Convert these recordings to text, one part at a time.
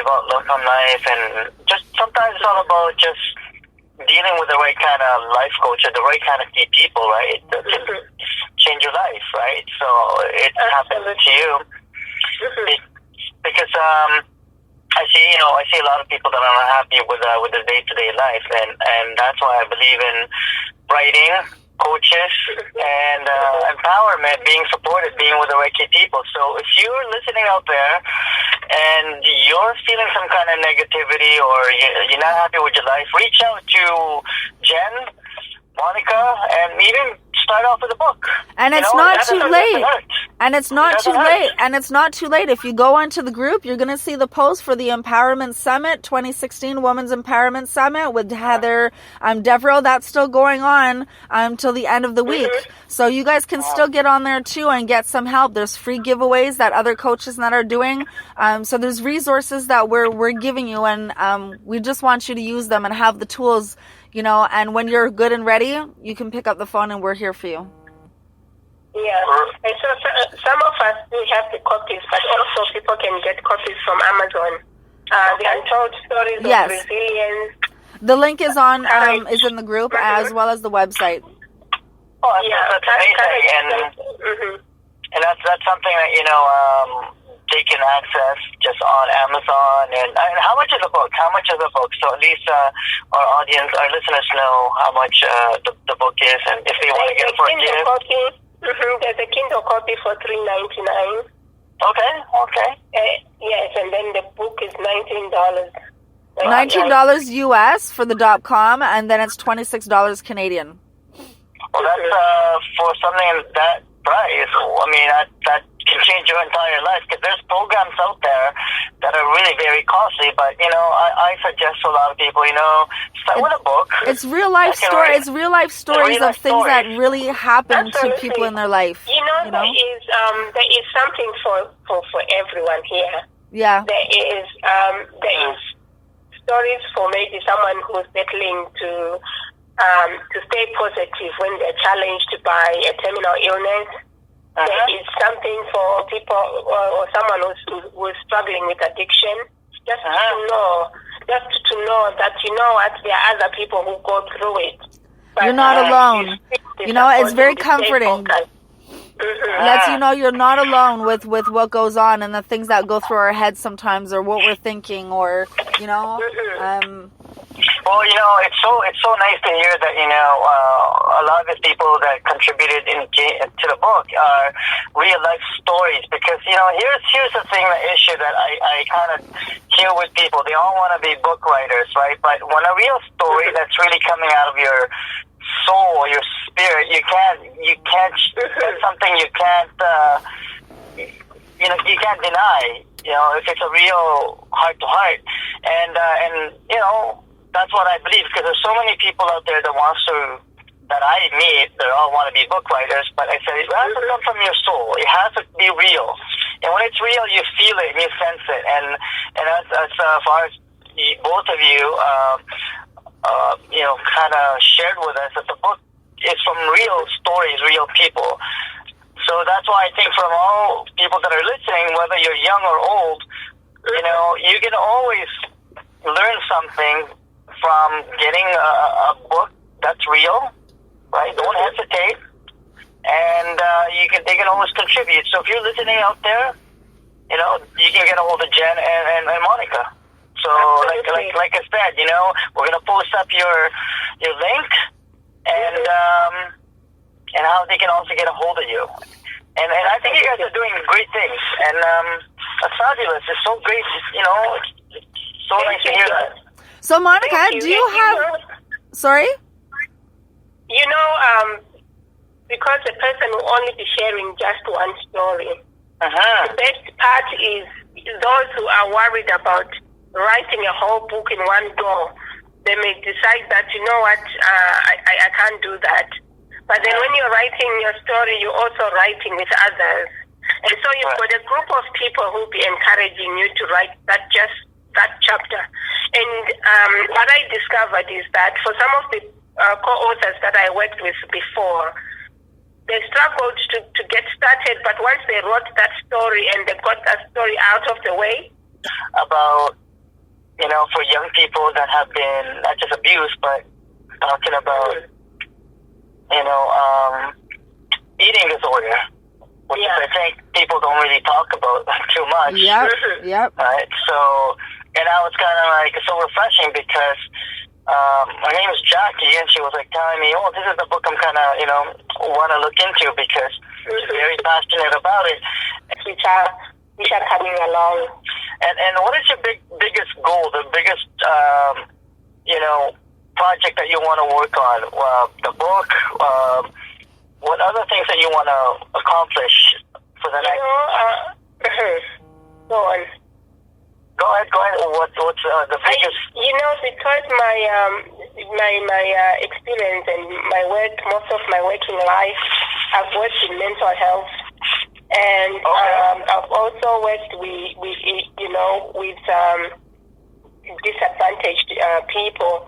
about look on life, and just sometimes it's all about just dealing with the right kind of life coach or the right kind of people, right? That can change your life, right? So it happened to you because I see a lot of people that are unhappy with the day-to-day life, and that's why I believe in writing, coaches, and empowerment, being supported, being with the right key people. So if you're listening out there and you're feeling some kind of negativity or you're not happy with your life, reach out to Jen, Monica, and even start off with a book. And it's not too late. And it's not too late. And it's not too late. If you go onto the group, you're going to see the post for the Empowerment Summit, 2016 Women's Empowerment Summit with Heather Devereaux. That's still going on till the end of the week. So you guys can still get on there too and get some help. There's free giveaways that other coaches that are doing. So there's resources that we're giving you, and we just want you to use them and have the tools, and when you're good and ready, you can pick up the phone and we're here for you. Yeah, and so some of us, we have the copies, but also people can get copies from Amazon. The Untold Stories of Resilience. The link is is in the group as well as the website. Oh, that's amazing, and that's something that they can access just on Amazon. And how much is the book? So at least our audience, our listeners know how much the book is, and if they want to get it for a gift. There's a Kindle copy for $3.99. Okay. Yes, and then the book is $19. $19 US for the .com, and then it's $26 Canadian. Well, that's for something that price. I mean, that can change your entire life, because there's programs out there that are really very costly. But I suggest to a lot of people, start with a book. It's real life story. It's real life stories of things that really happen to people in their life. There is something for everyone here. Yeah. There is stories for maybe someone who's battling to stay positive when they're challenged by a terminal illness. There is something for people or someone who's struggling with addiction. Just to know that there are other people who go through it. But, you're not alone. It's very comforting. Lets you know you're not alone with what goes on and the things that go through our heads sometimes, or what we're thinking, or Well, it's so nice to hear that a lot of the people that contributed to the book are real life stories, because here's the issue that I kind of hear with people. They all want to be book writers, right? But when a real story that's really coming out of your soul, your spirit, you can't that's something you can't you can't deny. If it's a real heart to heart, and that's what I believe, because there's so many people out there that I meet, they all want to be book writers, but I said it has to come from your soul. It has to be real, and when it's real, you feel it and you sense it, and as far as both of you, kind of shared with us that the book is from real stories, real people. So that's why I think from all people that are listening, whether you're young or old, you can always learn something from getting a book that's real, right? Don't hesitate, and they can always contribute. So if you're listening out there, you can get a hold of Jen and Monica. So like I said, we're gonna post up your link and how they can also get a hold of you. And I think you guys are doing great things, and that's fabulous. It's so great, it's so nice to hear that. So, Monica, do you have... Sorry? Because a person will only be sharing just one story. The best part is those who are worried about writing a whole book in one go. They may decide that, I can't do that. But then when you're writing your story, you're also writing with others. And so you've got a group of people who will be encouraging you to write that chapter. And what I discovered is that for some of the co-authors that I worked with before, they struggled to get started, but once they wrote that story and they got that story out of the way, about for young people that have been not just abused, but talking about, eating disorder, which I think people don't really talk about too much. Yep. Right? So, and I was kind of like so refreshing because her name is Jackie, and she was like telling me, "Oh, this is the book I'm kind of want to look into because she's very passionate about it." Which are coming along. And what is your biggest goal? The biggest project that you want to work on? The book. What other things that you want to accomplish for the next? Go on. Go ahead. What's the biggest? Because my experience and my work, most of my working life, I've worked in mental health, and I've also worked with disadvantaged people.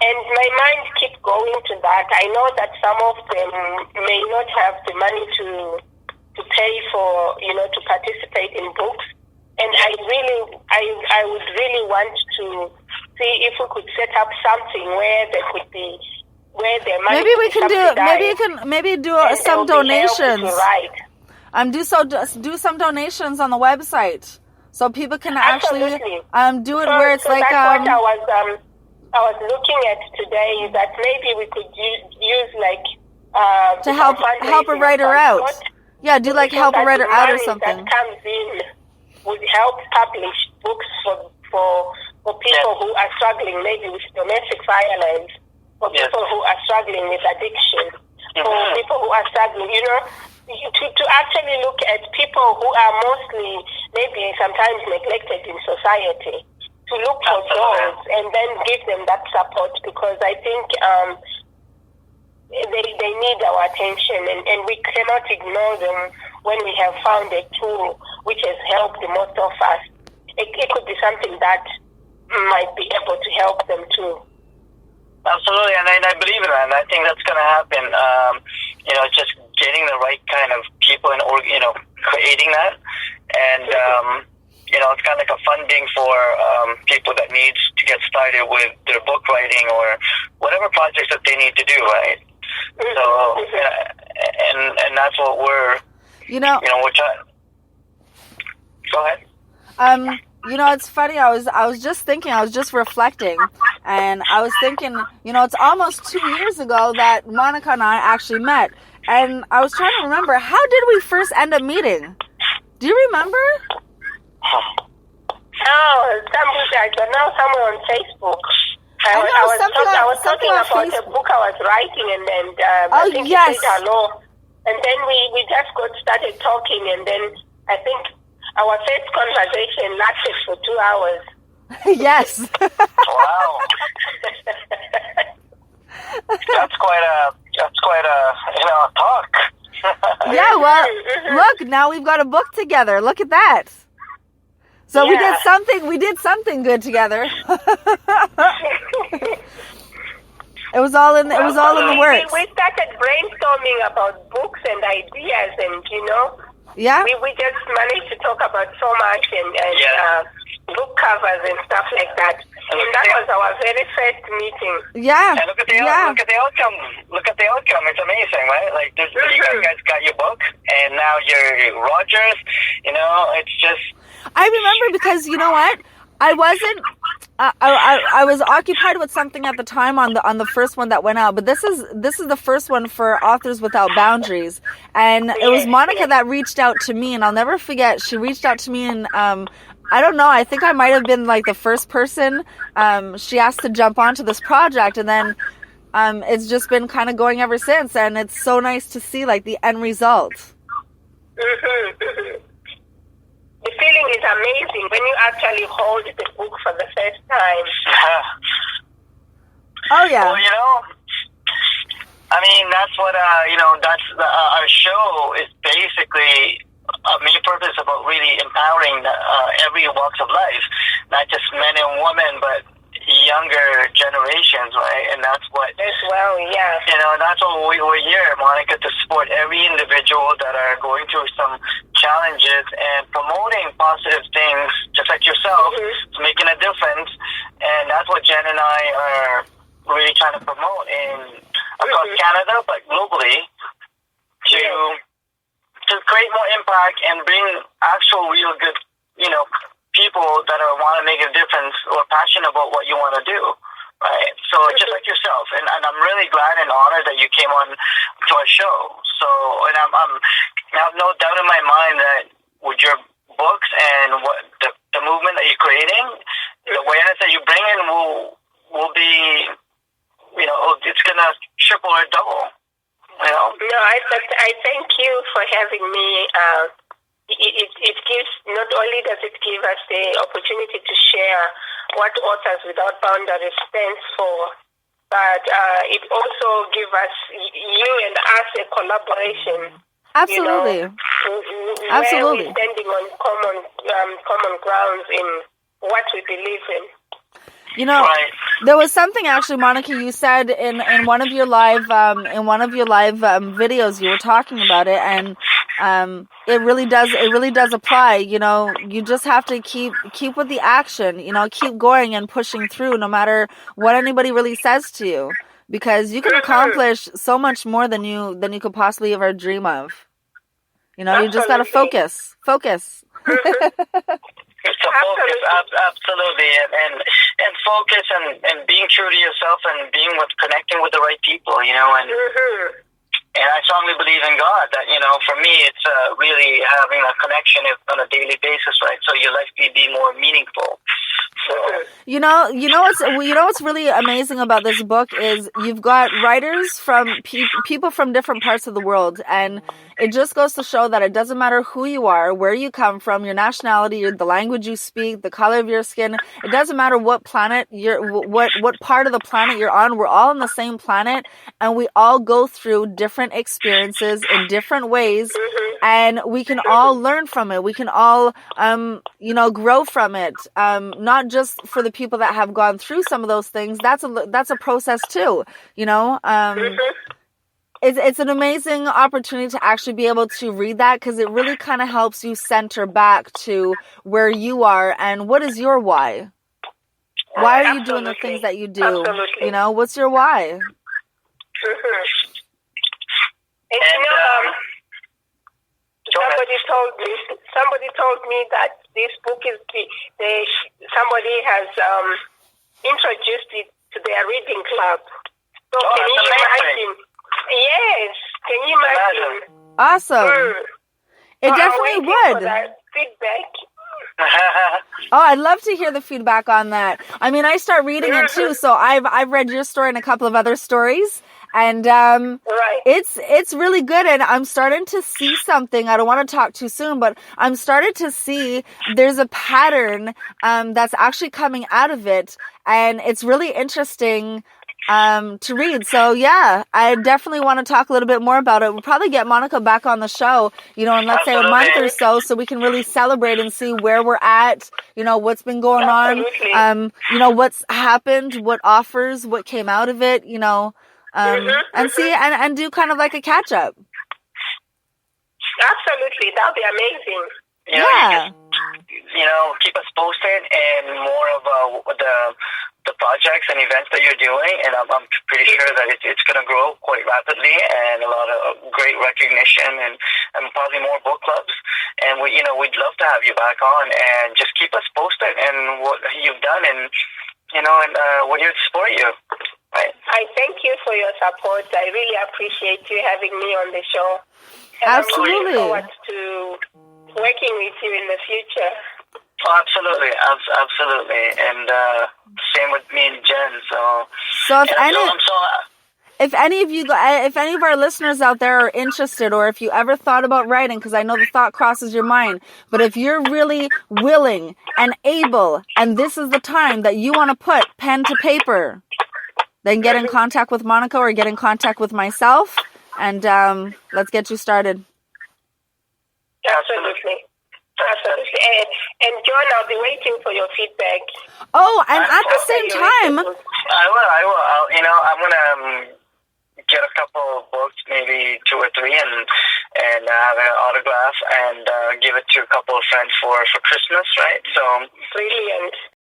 And my mind keeps going to that. I know that some of them may not have the money to pay for, to participate in books. And I would really want to see if we could set up something where there could be, where their money maybe we can do some donations. Do some donations on the website so people can actually do it where it's like that's what I was looking at today, is that maybe we could use to help a writer out. Yeah, do like help a writer out or something. That comes in would help publish books for people who are struggling maybe with domestic violence, for people who are struggling with addiction, for people who are struggling, to actually look at people who are mostly maybe sometimes neglected in society. To look for those and then give them that support, because I think they need our attention, and we cannot ignore them when we have found a tool which has helped most of us. It could be something that might be able to help them too. Absolutely, and I believe in that, and I think that's going to happen. Just getting the right kind of people and creating that, and it's kind of like a funding for people that needs to get started with their book writing or whatever projects that they need to do, right? So, and that's what we're, we're trying. Go ahead. It's funny. I was just reflecting, and I was thinking, it's almost 2 years ago that Monica and I actually met, and I was trying to remember, how did we first end up meeting? Do you remember? I don't know, somewhere on Facebook. I was talking about Facebook. A book I was writing, and I think you said hello. And then we just got started talking, and then I think our first conversation lasted for 2 hours. Yes. Wow. That's quite a talk. Yeah, well, look, now we've got a book together. Look at that. So we did something good together. It was all in the works. We started brainstorming about books and ideas, and yeah, we just managed to talk about so much, and book covers and stuff like that. And that was our very first meeting. Yeah. And look at the outcome. Look at the outcome. It's amazing, right? Like you guys got your book, and now you're Rogers. It's just. I remember because you know what? I wasn't. I was occupied with something at the time on the first one that went out, but this is the first one for Authors Without Boundaries, and it was Monica that reached out to me, and I'll never forget. She reached out to me, and I don't know. I think I might have been like the first person she asked to jump onto this project, and then it's just been kind of going ever since, and it's so nice to see like the end result. The feeling is amazing when you actually hold the book for the first time. Oh yeah. Well, that's what that's our show is basically a main purpose about really empowering every walks of life, not just men and women, but younger generations, right? And that's what as well, yeah. That's what we're here, Monica, to support every individual that are going through some challenges and promoting positive things, just like yourself, making a difference, and that's what Jen and I are really trying to promote across Canada, but globally, to create more impact and bring actual, real good, people that want to make a difference or passionate about what you want to do, right? So just like yourself, and I'm really glad and honored that you came on to our show. So, and I have no doubt in my mind that with your books and what the movement that you're creating, the awareness that you bring in will be, it's gonna triple or double. No, I thank you for having me. It gives, not only does it give us the opportunity to share what Authors Without Boundaries stands for, but it also gives us, you and us, a collaboration. Absolutely. Where we're standing on common grounds in what we believe in. There was something actually, Monica, you said in one of your live videos. You were talking about it, and it really does apply. You just have to keep with the action. Keep going and pushing through, no matter what anybody really says to you, because you can accomplish so much more than you could possibly ever dream of. You just gotta focus. It's a focus, absolutely, and focus and being true to yourself and connecting with the right people, and I strongly believe in God that, for me, it's really having a connection on a daily basis, right? So your life can be more meaningful. So. What's really amazing about this book is you've got writers from people from different parts of the world, and it just goes to show that it doesn't matter who you are, where you come from, your nationality, the language you speak, the color of your skin. It doesn't matter what planet what part of the planet you're on. We're all on the same planet, and we all go through different experiences in different ways, and we can all learn from it. We can all, grow from it. Not just for the people that have gone through some of those things. That's a process too. It's an amazing opportunity to actually be able to read that, because it really kind of helps you center back to where you are and what is your why. Why are you doing the things that you do? Absolutely. What's your why? Somebody told me that this book is somebody has introduced it to their reading club. So can you imagine? Yes, can you imagine? Awesome. It definitely would. For that feedback. I'd love to hear the feedback on that. I mean, I start reading it too, so I've read your story and a couple of other stories. And it's really good, and I'm starting to see something. I don't want to talk too soon, but I'm starting to see there's a pattern that's actually coming out of it, and it's really interesting to read. So yeah, I definitely want to talk a little bit more about it. We'll probably get Monica back on the show, in let's say a month or so we can really celebrate and see where we're at, what's been going on, what's happened, what offers, what came out of it, and see and do kind of like a catch up. Absolutely, that'll be amazing. Keep us posted and more of the projects and events that you're doing, and I'm pretty sure that it's going to grow quite rapidly, and a lot of great recognition and probably more book clubs. And we'd love to have you back on and just keep us posted and what you've done, and we're here to support you. Right. I thank you for your support. I really appreciate you having me on the show. And absolutely. I'm looking forward to working with you in the future. Oh, absolutely. And same with me and Jen. So if any of our listeners out there are interested, or if you ever thought about writing, because I know the thought crosses your mind, but if you're really willing and able, and this is the time that you want to put pen to paper, then get in contact with Monica or get in contact with myself, and let's get you started. Absolutely. And John, I'll be waiting for your feedback. Oh, and at the same time, I will. I'm gonna get a couple of books, maybe 2 or 3, and have an autograph and give it to a couple of friends for Christmas, right? So brilliant.